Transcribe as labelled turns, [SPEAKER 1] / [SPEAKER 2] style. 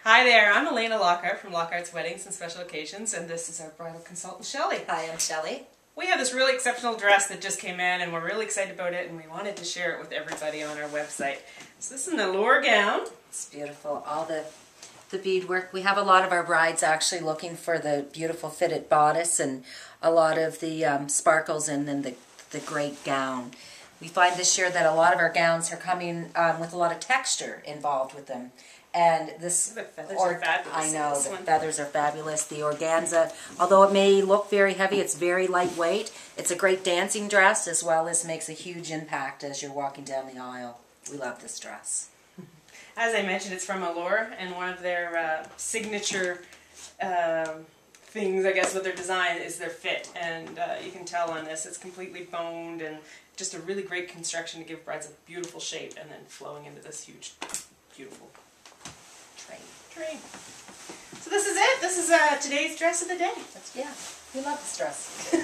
[SPEAKER 1] Hi there, I'm Alaina Lockhart from Lockhart's Weddings and Special Occasions, and this is our bridal consultant, Shelley.
[SPEAKER 2] Hi, I'm Shelley.
[SPEAKER 1] We have this really exceptional dress that just came in, and we're really excited about it, and we wanted to share it with everybody on our website. So this is an Allure gown.
[SPEAKER 2] It's beautiful. All the beadwork. We have a lot of our brides actually looking for the beautiful fitted bodice and a lot of the sparkles and then the great gown. We find this year that a lot of our gowns are coming with a lot of texture involved with them. And this,
[SPEAKER 1] the feathers are fabulous.
[SPEAKER 2] I know, the feathers are fabulous. The organza, although it may look very heavy, it's very lightweight. It's a great dancing dress as well as makes a huge impact as you're walking down the aisle. We love this dress.
[SPEAKER 1] As I mentioned, it's from Allure, and one of their signature things, I guess, with their design is their fit. And you can tell on this, it's completely boned and just a really great construction to give brides a beautiful shape and then flowing into this huge, beautiful train. So this is it. This is today's dress of the day.
[SPEAKER 2] Yeah, we love this dress.